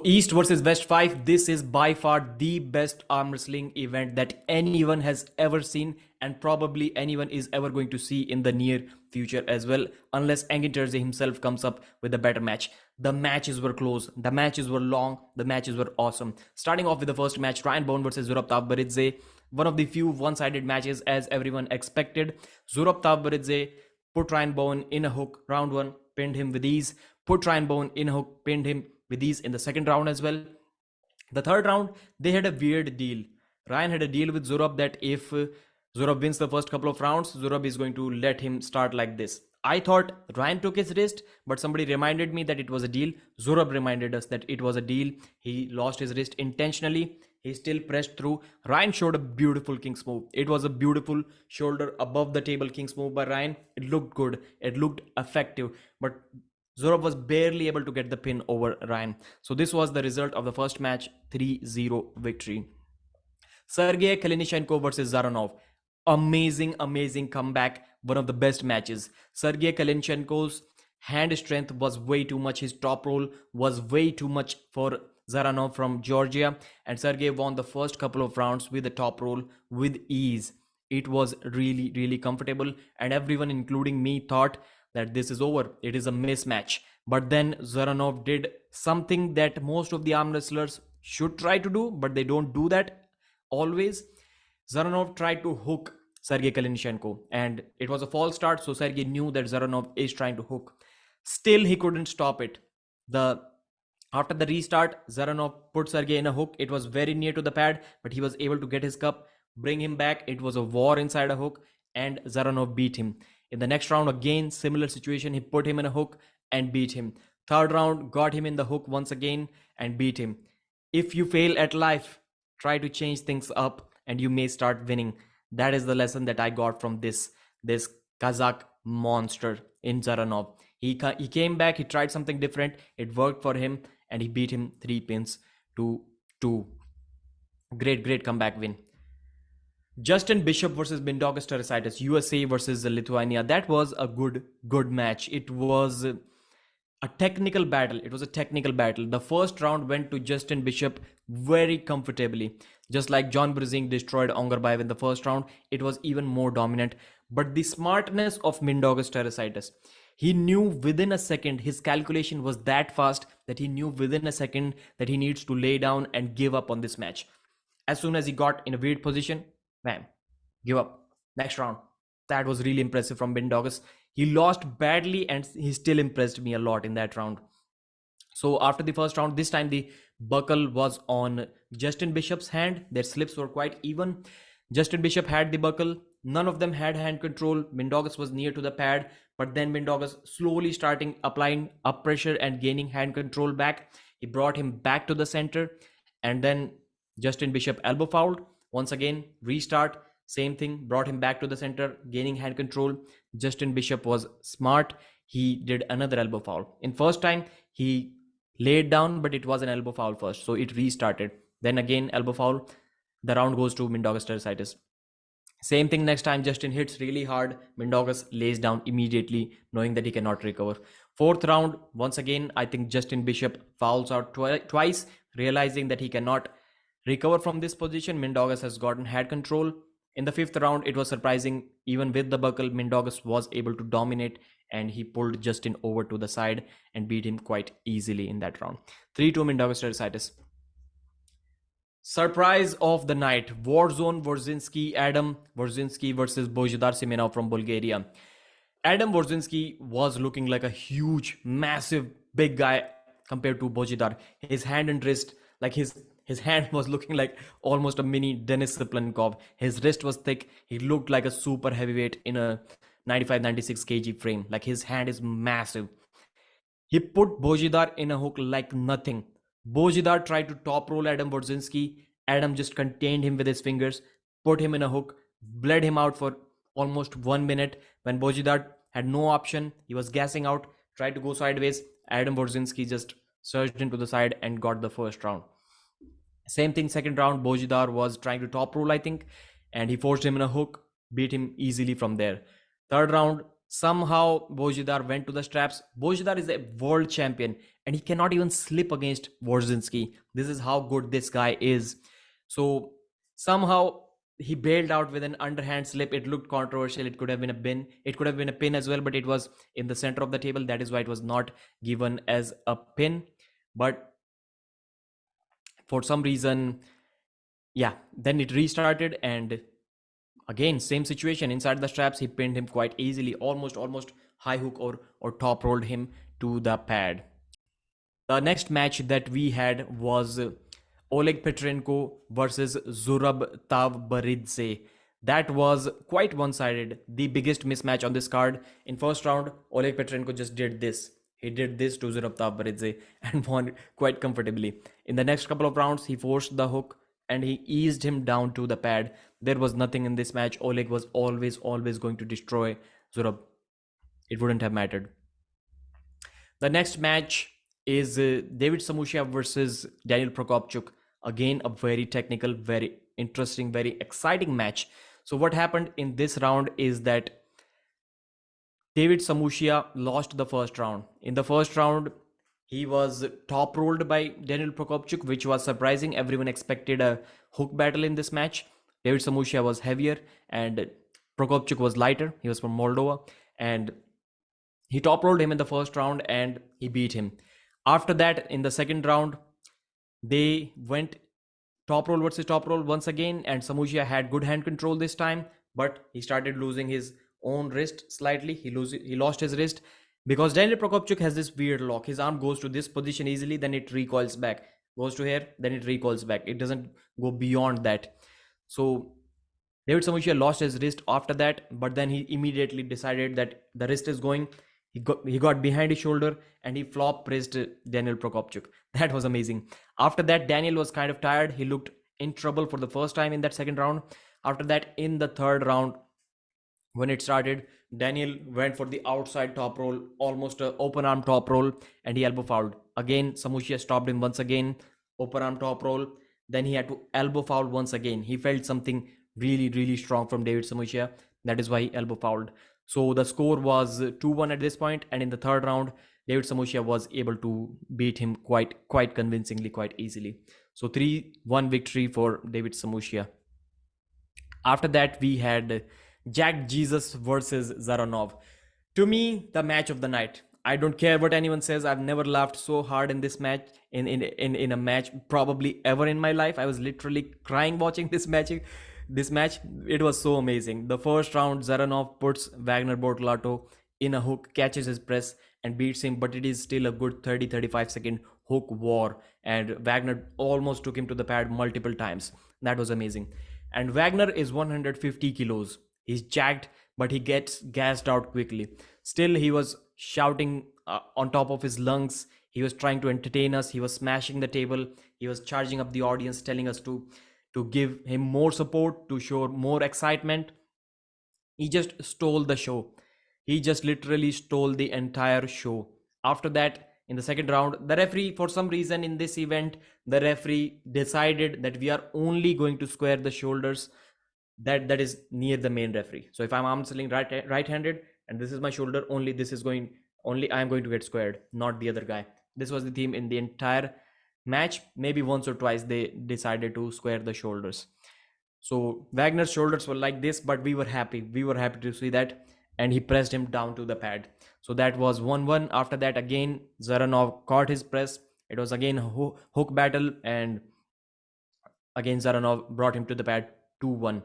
So East versus West 5, this is by far the best arm wrestling event that anyone has ever seen, and probably anyone is ever going to see in the near future as well, unless Engin Terzi himself comes up with a better match. The matches were close, the matches were long, the matches were awesome. Starting off with the first match, Ryan Bowen versus Zurab Tavbaridze, one of the few one-sided matches as everyone expected. Zurab Tavbaridze put Ryan Bowen in a hook, round one, pinned him with ease. Put Ryan Bowen in a hook, pinned him with these in the second round as well. The third round, they had a weird deal. Ryan had a deal with Zurab that if Zurab wins the first couple of rounds, Zurab is going to let him start like this. I thought Ryan took his wrist, but somebody reminded me that it was a deal. Zurab reminded us that it was a deal. He lost his wrist intentionally. He still pressed through. Ryan showed a beautiful King's move. It was a beautiful shoulder above the table King's move by Ryan. It looked good. It looked effective. But Zurab was barely able to get the pin over Ryan. So this was the result of the first match, 3-0 victory. Sergey Kalinichenko versus Dzeranov. Amazing comeback. One of the best matches. Sergey Kalinichenko's hand strength was way too much. His top roll was way too much for Dzeranov from Georgia. And Sergey won the first couple of rounds with the top roll with ease. It was really comfortable. And everyone, including me, thought that this is over. It is a mismatch. But then Dzeranov did something that most of the arm wrestlers should try to do, but they don't do that always. Dzeranov tried to hook Sergey Kalinichenko, and it was a false start, so Sergey knew that Dzeranov is trying to hook. Still, he couldn't stop it. After the restart, Dzeranov put Sergey in a hook. It was very near to the pad, but he was able to get his cup, bring him back. It was a war inside a hook, and Dzeranov beat him. In the next round, again, similar situation. He put him in a hook and beat him. Third round, got him in the hook once again and beat him. If you fail at life, try to change things up and you may start winning. That is the lesson that I got from this Kazakh monster in Dzeranov. He came back, he tried something different. It worked for him and he beat him 3 pins to 2. Great comeback win. Justin Bishop versus Mindaugas Tarasaitis, USA versus Lithuania. That was a good match. It was a technical battle. The first round went to Justin Bishop very comfortably. Just like John Brzenk destroyed Ongarbayev in the first round, it was even more dominant. But the smartness of Mindaugas Tarasaitis, he knew within a second, his calculation was that fast that he knew within a second that he needs to lay down and give up on this match. As soon as he got in a weird position, bam, give up. Next round. That was really impressive from Mindaugas. He lost badly and he still impressed me a lot in that round. So after the first round, this time the buckle was on Justin Bishop's hand. Their slips were quite even. Justin Bishop had the buckle. None of them had hand control. Mindaugas was near to the pad, but then Mindaugas slowly starting applying up pressure and gaining hand control back. He brought him back to the center, and then Justin Bishop elbow fouled. Once again, restart, same thing, brought him back to the center, gaining hand control. Justin Bishop was smart. He did another elbow foul. In first time, he laid down, but it was an elbow foul first, so it restarted. Then again, elbow foul. The round goes to Mindaugas Tarasaitis. Same thing next time, Justin hits really hard. Mindaugas lays down immediately, knowing that he cannot recover. Fourth round, once again, I think Justin Bishop fouls out twice, realizing that he cannot recover from this position. Mindaugas has gotten head control. In the fifth round, it was surprising. Even with the buckle, Mindaugas was able to dominate and he pulled Justin over to the side and beat him quite easily in that round. 3-2 Mindaugas Tarasaitis. Surprise of the night. Warzone Wawrzynski, Adam Wawrzynski versus Bojidar Simenov from Bulgaria. Adam Wawrzynski was looking like a huge, massive, big guy compared to Bojidar. His hand and wrist, like his hand was looking like almost a mini Denis Siplenkov. His wrist was thick. He looked like a super heavyweight in a 95-96 kg frame. Like his hand is massive. He put Bojidar in a hook like nothing. Bojidar tried to top roll Adam Wawrzynski. Adam just contained him with his fingers, put him in a hook, bled him out for almost 1 minute. When Bojidar had no option, he was gassing out, tried to go sideways. Adam Wawrzynski just surged into the side and got the first round. Same thing, second round, Bojidar was trying to top roll, I think, and he forced him in a hook, beat him easily from there. Third round, somehow Bojidar went to the straps. Bojidar is a world champion and he cannot even slip against Wawrzynski. This is how good this guy is. So somehow he bailed out with an underhand slip. It looked controversial. It could have been a pin. It could have been a pin as well, but it was in the center of the table. That is why it was not given as a pin. But for some reason, yeah, then it restarted, and again, same situation inside the straps. He pinned him quite easily, almost high hook or top rolled him to the pad. The next match that we had was Oleg Petrenko versus Zurab Tavbaridze. That was quite one-sided. The biggest mismatch on this card. In first round, Oleg Petrenko just did this. He did this to Zurab Tavbaridze and won quite comfortably. In the next couple of rounds, he forced the hook and he eased him down to the pad. There was nothing in this match. Oleg was always going to destroy Zurab. It wouldn't have mattered. The next match is David Samusia versus Daniel Prokopchuk. Again, a very technical, very interesting, very exciting match. So what happened in this round is that David Samusia lost the first round. In the first round, he was top rolled by Daniel Prokopchuk, which was surprising. Everyone expected a hook battle in this match. David Samusia was heavier and Prokopchuk was lighter. He was from Moldova, and he top rolled him in the first round and he beat him. After that, in the second round, they went top roll versus top roll once again, and Samusia had good hand control this time, but he started losing his own wrist slightly. He lost his wrist because Daniel Prokopchuk has this weird lock. His arm goes to this position easily, then it recoils back. Goes to here, then it recoils back. It doesn't go beyond that. So David Samusia lost his wrist after that, but then he immediately decided that the wrist is going. He got behind his shoulder and he flop pressed Daniel Prokopchuk. That was amazing. After that, Daniel was kind of tired. He looked in trouble for the first time in that second round. After that, in the third round, when it started, Daniel went for the outside top roll, almost an open arm top roll, and he elbow fouled. Again, Samusia stopped him once again, open arm top roll. Then he had to elbow foul once again. He felt something really strong from David Samusia. That is why he elbow fouled. So the score was 2-1 at this point, and in the third round, David Samusia was able to beat him quite convincingly, quite easily. So 3-1 victory for David Samusia. After that, we had Jack Jesus versus Dzeranov. To me, the match of the night. I don't care what anyone says. I've never laughed so hard in this match, in a match probably ever in my life. I was literally crying watching this match. It was so amazing. The first round, Dzeranov puts Wagner Bortolato in a hook, catches his press and beats him, but it is still a good 30-35 second hook war, and Wagner almost took him to the pad multiple times. That was amazing. And Wagner is 150 kilos. He's jacked, but he gets gassed out quickly. Still, he was shouting on top of his lungs. He was trying to entertain us. He was smashing the table. He was charging up the audience, telling us to give him more support, to show more excitement. He just stole the show. He just literally stole the entire show. After that, in the second round, the referee, for some reason in this event, the referee decided that we are only going to square the shoulders that is near the main referee. So if I'm arm wrestling right-handed and this is my shoulder, only I am going to get squared, not the other guy. This was the theme in the entire match. Maybe once or twice they decided to square the shoulders. So Wagner's shoulders were like this, but we were happy. We were happy to see that, and he pressed him down to the pad. So that was 1-1. After that, again, Dzeranov caught his press. It was again a hook battle, and again Dzeranov brought him to the pad, 2-1.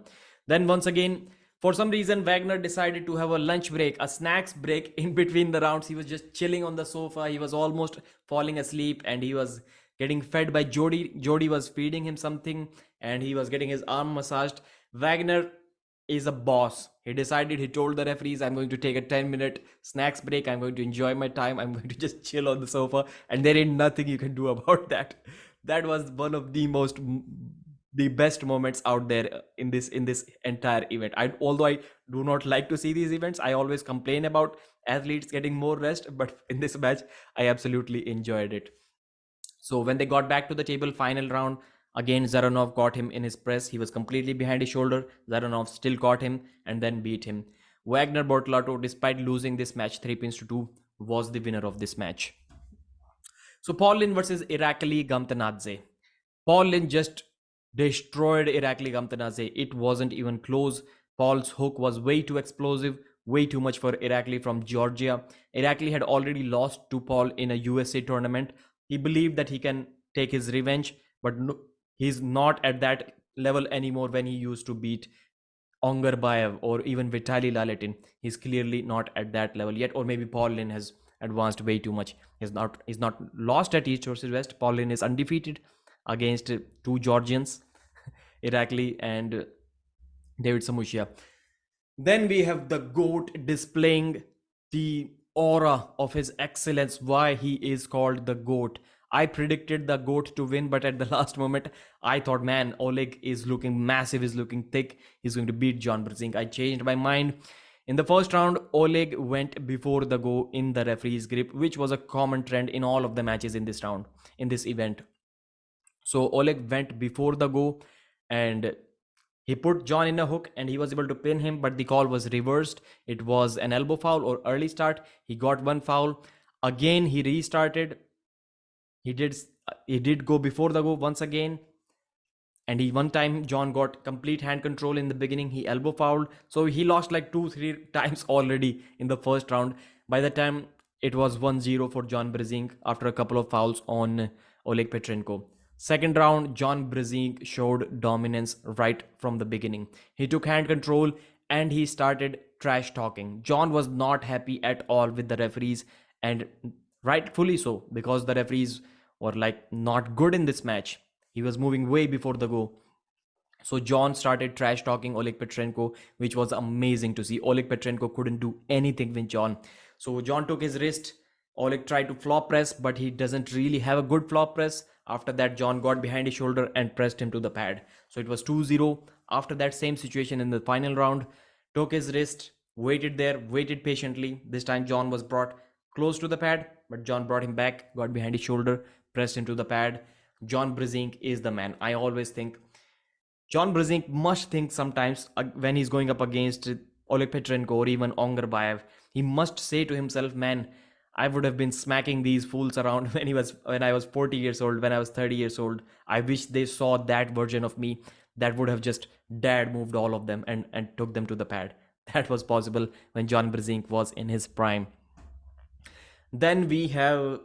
Then once again, for some reason, Wagner decided to have a lunch break, a snacks break in between the rounds. He was just chilling on the sofa. He was almost falling asleep, and he was getting fed by Jody. Jody was feeding him something, and he was getting his arm massaged. Wagner is a boss. He told the referees, I'm going to take a 10-minute snacks break. I'm going to enjoy my time. I'm going to just chill on the sofa, and there ain't nothing you can do about that. That was one of the best moments out there in this entire event. Although I do not like to see these events, I always complain about athletes getting more rest, but in this match, I absolutely enjoyed it. So when they got back to the table, final round, again Dzeranov caught him in his press. He was completely behind his shoulder. Dzeranov still caught him and then beat him. Wagner Bortolato, despite losing this match 3-2, was the winner of this match. So Pauline versus Iraqi Gamtanadze. Pauline just destroyed Iraqi Gamtanadze. It wasn't even close. Paul's hook was way too explosive, way too much for Iraqi from Georgia. Iraqi had already lost to Paul in a USA tournament. He believed that he can take his revenge, but no, he's not at that level anymore when he used to beat Ongarbayev or even Vitaly Laletin. He's clearly not at that level yet, or maybe Pauline has advanced way too much. He's not lost at East versus West. Pauline is undefeated against two Georgians, Irakli and David Samusia. Then we have the GOAT displaying the aura of his excellence, why he is called the GOAT. I predicted the GOAT to win, but at the last moment, I thought, man, Oleg is looking massive, is looking thick. He's going to beat John Brzenk. I changed my mind. In the first round, Oleg went before the go in the referee's grip, which was a common trend in all of the matches in this round, in this event. So Oleg went before the go and he put John in a hook and he was able to pin him, but the call was reversed. It was an elbow foul or early start. He got one foul. Again, he restarted. He did go before the go once again. And one time John got complete hand control in the beginning. He elbow fouled. So he lost like 2-3 times already in the first round. By the time it was 1-0 for John Brzenk after a couple of fouls on Oleg Petrenko. Second round, John Brzenk showed dominance right from the beginning. He took hand control and he started trash talking. John was not happy at all with the referees, and rightfully so, because the referees were like not good in this match. He was moving way before the go. So John started trash talking Oleg Petrenko, which was amazing to see. Oleg Petrenko couldn't do anything with John. So John took his wrist. Oleg tried to flop press, but he doesn't really have a good flop press. After that, John got behind his shoulder and pressed him to the pad. So it was 2-0. After that same situation in the final round, took his wrist, waited there, waited patiently. This time John was brought close to the pad, but John brought him back, got behind his shoulder, pressed him to the pad. John Brzenk is the man. I always think John Brzenk must think sometimes when he's going up against Oleg Petrenko or even Ongarbayev, he must say to himself, man, I would have been smacking these fools around when I was 40 years old, when I was 30 years old. I wish they saw that version of me that would have just dad moved all of them and took them to the pad. That was possible when John Brzenk was in his prime. Then we have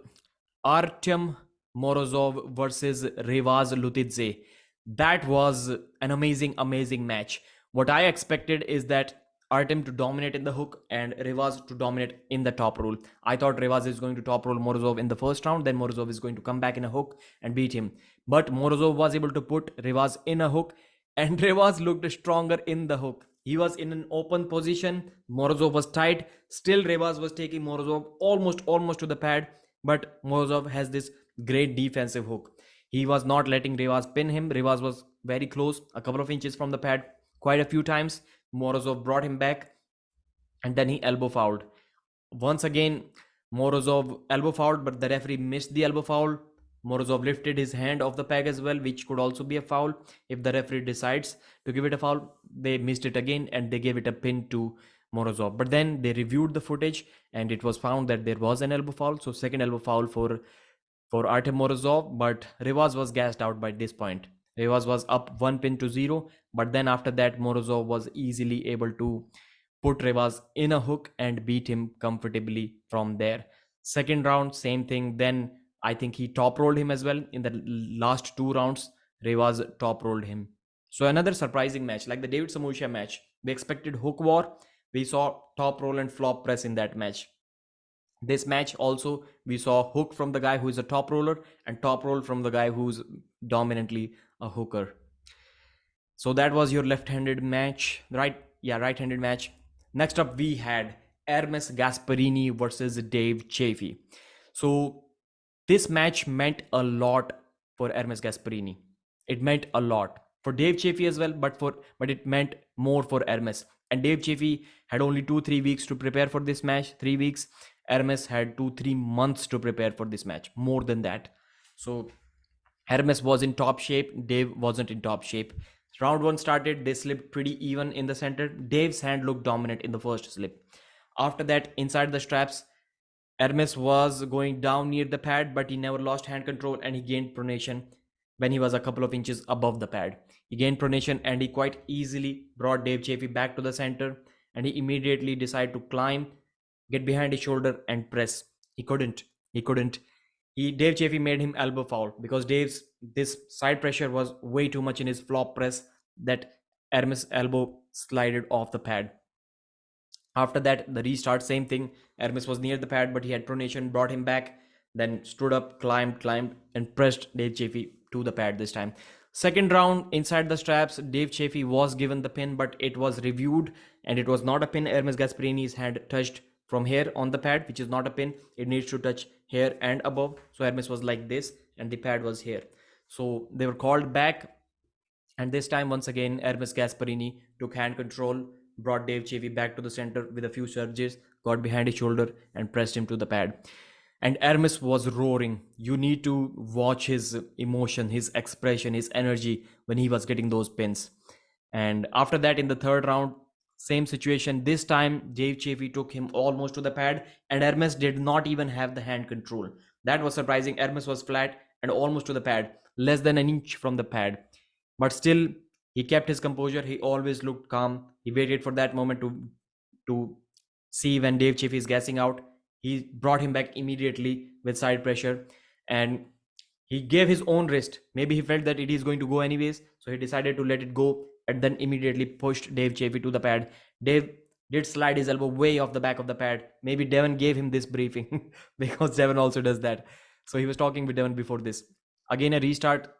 Artem Morozov versus Revaz Lutidze. That was an amazing match. What I expected is that Artem to dominate in the hook and Revaz to dominate in the top roll. I thought Revaz is going to top roll Morozov in the first round, then Morozov is going to come back in a hook and beat him. But Morozov was able to put Revaz in a hook and Revaz looked stronger in the hook. He was in an open position. Morozov was tight. Still Revaz was taking Morozov almost to the pad. But Morozov has this great defensive hook. He was not letting Revaz pin him. Revaz was very close, a couple of inches from the pad, quite a few times. Morozov brought him back and then he elbow fouled. Once again, Morozov elbow fouled, but the referee missed the elbow foul. Morozov lifted his hand off the peg as well, which could also be a foul. If the referee decides to give it a foul, they missed it again and they gave it a pin to Morozov. But then they reviewed the footage and it was found that there was an elbow foul. So second elbow foul for Artem Morozov, but Revaz was gassed out by this point. Revaz was up 1-0, but then after that Morozov was easily able to put Revaz in a hook and beat him comfortably from there. Second round, same thing. Then I think he top rolled him as well. In the last two rounds, Revaz top rolled him. So another surprising match, like the David Samusia match. We expected hook war. We saw top roll and flop press in that match. This match also, we saw hook from the guy who is a top roller and top roll from the guy who's dominantly a hooker. So that was your left-handed match, right? Yeah, right-handed match. Next up, we had Ermes Gasparini versus Dave Chaffee. So this match meant a lot for Ermes Gasparini. It meant a lot for Dave Chaffee as well, but it meant more for Ermes. And Dave Chaffee had only 2-3 weeks to prepare for this match. 3 weeks. Ermes had 2-3 months to prepare for this match, more than that. So Ermes was in top shape. Dave wasn't in top shape. Round 1 started, they slipped pretty even in the center. Dave's hand looked dominant in the first slip. After that, inside the straps, Ermes was going down near the pad, but he never lost hand control and he gained pronation when he was a couple of inches above the pad. He gained pronation and he quite easily brought Dave Chaffee back to the center, and he immediately decided to climb, get behind his shoulder and press. He couldn't. He couldn't. Dave Chaffee made him elbow foul because Dave's this side pressure was way too much in his flop press that Ermes' elbow slided off the pad. After that, the restart, same thing. Ermes was near the pad, but he had pronation, brought him back, then stood up, climbed, and pressed Dave Chaffee to the pad this time. Second round, inside the straps, Dave Chaffee was given the pin, but it was reviewed, and it was not a pin. Ermes Gasparini's hand touched from here on the pad, which is not a pin. It needs to touch here and above. So Ermes was like this, and the pad was here. So they were called back, and this time, once again, Ermes Gasparini took hand control, brought Dave Chaffee back to the center with a few surges, got behind his shoulder, and pressed him to the pad. And Ermes was roaring. You need to watch his emotion, his expression, his energy when he was getting those pins. And after that, in the third round, same situation. This time, Dave Chaffee took him almost to the pad, and Ermes did not even have the hand control. That was surprising. Ermes was flat and almost to the pad, less than an inch from the pad. But still, he kept his composure. He always looked calm. He waited for that moment to see when Dave Chaffee is gassing out. He brought him back immediately with side pressure, and he gave his own wrist. Maybe he felt that it is going to go anyways, so he decided to let it go and then immediately pushed Dave Chaffee to the pad. Dave did slide his elbow way off the back of the pad. Maybe Devon gave him this briefing because Devon also does that. So he was talking with Devon before this. Again, a restart.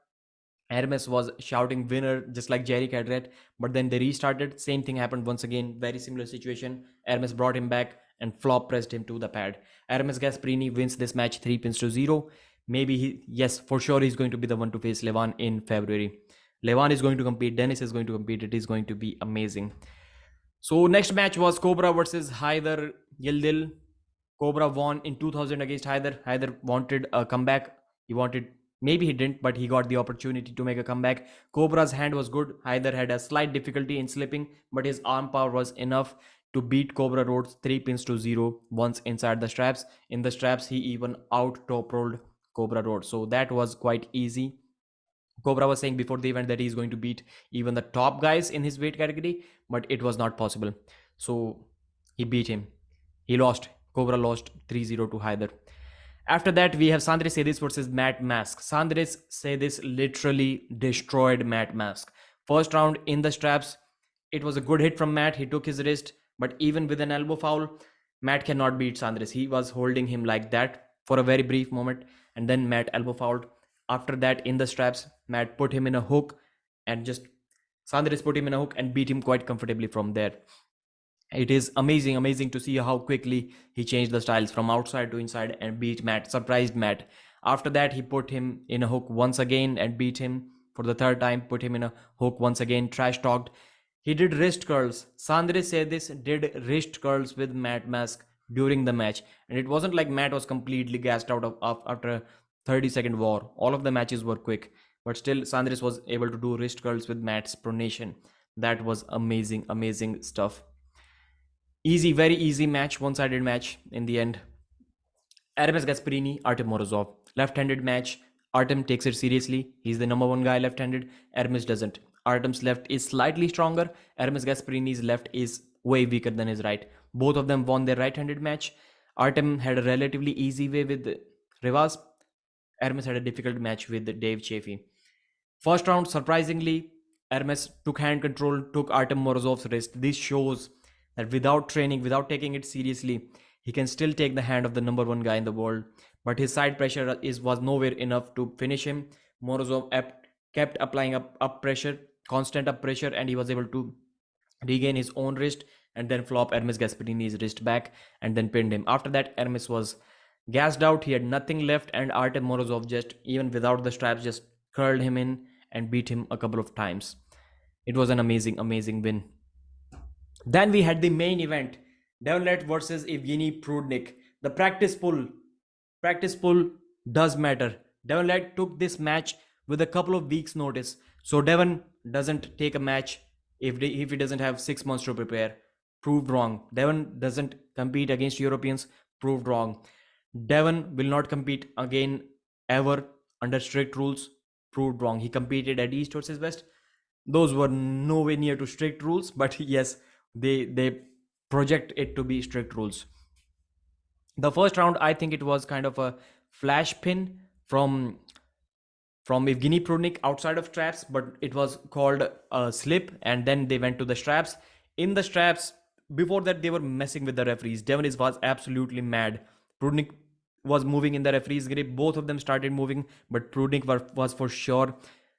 Hermes was shouting winner just like Jerry Cadret, but then they restarted. Same thing happened once again. Very similar situation. Hermes brought him back and flop pressed him to the pad. Hermes Gasparini wins this match 3-0. Maybe yes, for sure he's going to be the one to face Levan in February. Levan is going to compete. Dennis is going to compete. It is going to be amazing. So next match was Cobra versus Hyder Yildiz. Cobra won in 2000 against Hyder. Hyder wanted a comeback. Maybe he didn't, but he got the opportunity to make a comeback. Cobra's hand was good. Hyder had a slight difficulty in slipping, but his arm power was enough to beat Cobra Rhodes 3-0 once inside the straps. In the straps, he even out top rolled Cobra Rhodes. So that was quite easy. Cobra was saying before the event that he's going to beat even the top guys in his weight category, but it was not possible. So he beat him. He lost. Cobra lost 3-0 to Hyder. After that, we have Sandris versus Matt Mask. Sandris literally destroyed Matt Mask. First round in the straps, it was a good hit from Matt. He took his wrist, but even with an elbow foul, Matt cannot beat Sandris. He was holding him like that for a very brief moment, and then Matt elbow fouled. After that, in the straps, Matt put him in a hook, and Sandris put him in a hook and beat him quite comfortably from there. It is amazing to see how quickly he changed the styles from outside to inside and beat Matt, surprised Matt. After that, he put him in a hook once again and beat him for the third time, put him in a hook once again, trash talked. He did wrist curls. Sandris did wrist curls with Matt Mask during the match. And it wasn't like Matt was completely gassed out of after a 30-second war. All of the matches were quick. But still, Sandris was able to do wrist curls with Matt's pronation. That was amazing stuff. Very easy match, one-sided match in the end. Ermes Gasparini, Artem Morozov. Left-handed match. Artem takes it seriously. He's the number one guy left-handed. Ermes doesn't. Artem's left is slightly stronger. Ermes Gasparini's left is way weaker than his right. Both of them won their right-handed match. Artem had a relatively easy way with Rivas. Ermes had a difficult match with Dave Chaffee. First round, surprisingly, Ermes took hand control, took Artem Morozov's wrist. This shows that without training, without taking it seriously, he can still take the hand of the number one guy in the world. But his side pressure was nowhere enough to finish him. Morozov kept applying up pressure, constant up pressure, and he was able to regain his own wrist and then flop Ermes Gasparini's wrist back and then pinned him. After that, Ermes was gassed out. He had nothing left, and Artem Morozov just, even without the straps, just curled him in and beat him a couple of times. It was an amazing win. Then we had the main event, Larratt versus Evgeny Prudnik. The practice pull does matter. Larratt took this match with a couple of weeks notice. So Devon doesn't take a match if he doesn't have 6 months to prepare. Proved wrong. Devon doesn't compete against Europeans. Proved wrong. Devon will not compete again ever under strict rules. Proved wrong. He competed at East versus West. Those were nowhere near to strict rules, but yes, they project it to be strict rules. The first round, I think it was kind of a flash pin from Evgeny Prudnik outside of straps, but it was called a slip, and then they went to the straps. In the straps, before that, they were messing with the referees. Devon was absolutely mad. Prudnik was moving in the referee's grip. Both of them started moving, but Prudnik was for sure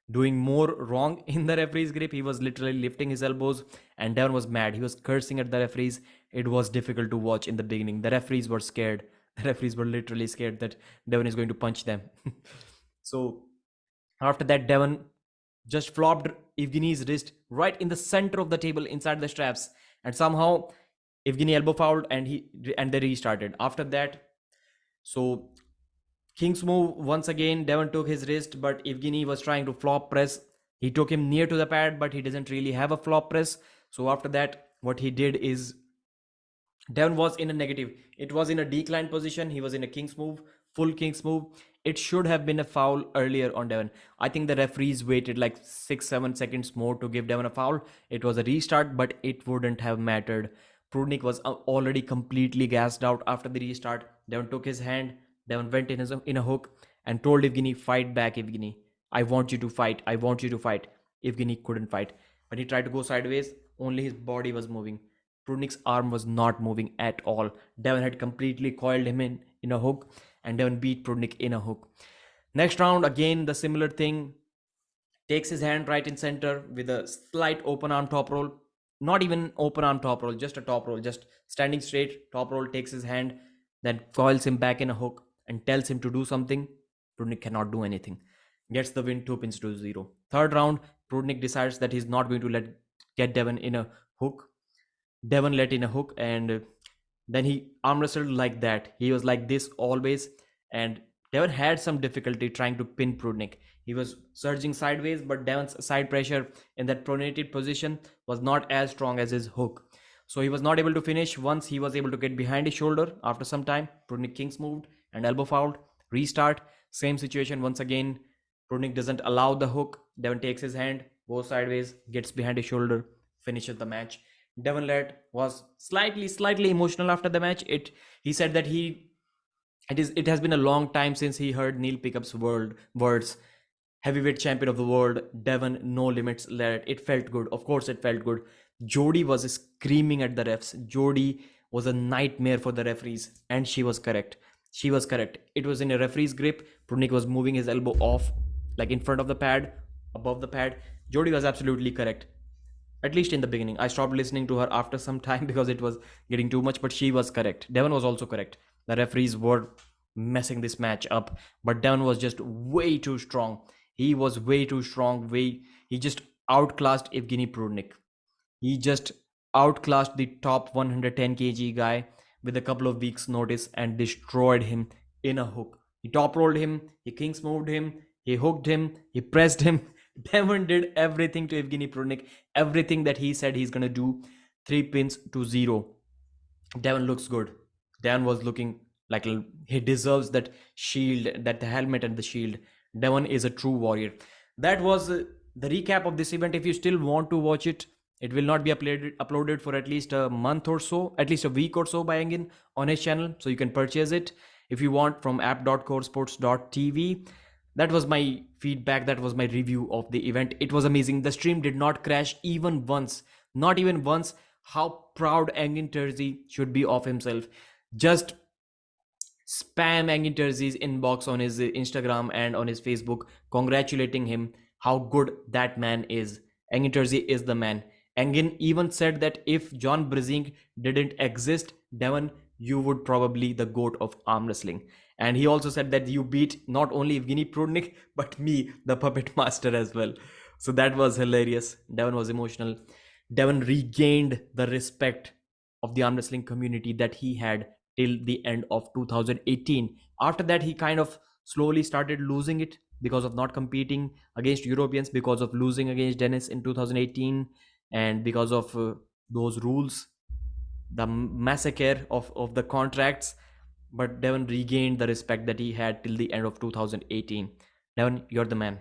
doing more wrong in the referee's grip. He was literally lifting his elbows, and Devon was mad. He was cursing at the referees. It was difficult to watch in the beginning. The referees were scared. The referees were literally scared that Devon is going to punch them. So after that, Devon just flopped Evgeny's wrist right in the center of the table inside the straps, and somehow Evgeny elbow fouled, and they restarted. After that, so King's move once again. Devon took his wrist, but Evgeny was trying to flop press. He took him near to the pad, but he doesn't really have a flop press. So after that, what he did is Devon was in a negative. It was in a decline position. He was in a king's move, full king's move. It should have been a foul earlier on Devon. I think the referees waited like 6-7 seconds more to give Devon a foul. It was a restart, but it wouldn't have mattered. Prudnik was already completely gassed out after the restart. Devon took his hand. Devon went in a hook and told Evgeny, "Fight back, Evgeny. I want you to fight. I want you to fight." Evgeny couldn't fight. When he tried to go sideways, only his body was moving. Prudnik's arm was not moving at all. Devon had completely coiled him in a hook, and Devon beat Prudnik in a hook. Next round, again, the similar thing. Takes his hand right in center with a slight open arm top roll. Not even open arm top roll, just a top roll. Just standing straight, top roll, takes his hand, then coils him back in a hook and tells him to do something. Prudnik cannot do anything. Gets the win 2 pins to 0. Third round, Prudnik decides that he's not going to get Devon in a hook. Devon let in a hook, and then he arm wrestled like that. He was like this always, and Devon had some difficulty trying to pin Prudnik. He was surging sideways, but Devon's side pressure in that pronated position was not as strong as his hook. So he was not able to finish. Once he was able to get behind his shoulder after some time, Prudnik kings moved and elbow fouled. Restart, same situation once again. Prudnik doesn't allow the hook. Devon takes his hand, goes sideways, gets behind his shoulder, finishes the match. Devon Larratt was slightly emotional after the match. He said that it has been a long time since he heard Neil Pickup's words. Heavyweight champion of the world, Devon, no limits, Larratt. It felt good. Of course, it felt good. Jody was screaming at the refs. Jody was a nightmare for the referees, and she was correct. She was correct. It was in a referee's grip. Prudnik was moving his elbow off, like in front of the pad, above the pad. Jody was absolutely correct. At least in the beginning. I stopped listening to her after some time because it was getting too much, but she was correct. Devon was also correct. The referees were messing this match up, but Devon was just way too strong. He was way too strong. He just outclassed Evgeny Prudnik. He just outclassed the top 110 kg guy with a couple of weeks notice and destroyed him in a hook. He top rolled him, he kings moved him, he hooked him, he pressed him. Devon did everything to Evgeny Prudnik, everything that he said he's gonna do. 3 pins to 0. Devon looks good. Devon was looking like he deserves that shield, that helmet and the shield. Devon is a true warrior. That was the recap of this event. If you still want to watch it, it will not be uploaded for at least a month or so, at least a week or so by Engin on his channel. So you can purchase it if you want from app.coresports.tv. That was my feedback. That was my review of the event. It was amazing. The stream did not crash even once. Not even once. How proud Engin Terzi should be of himself. Just spam Engin Terzi's inbox on his Instagram and on his Facebook, congratulating him how good that man is. Engin Terzi is the man. Engin even said that if John Brzenk didn't exist, Devon, you would probably the GOAT of arm wrestling. And he also said that you beat not only Evgeny Prudnik, but me, the puppet master as well. So that was hilarious. Devon was emotional. Devon regained the respect of the arm wrestling community that he had till the end of 2018. After that, he kind of slowly started losing it because of not competing against Europeans, because of losing against Dennis in 2018, and because of those rules, the massacre of the contracts. but Devon regained the respect that he had till the end of 2018. Devon, you're the man.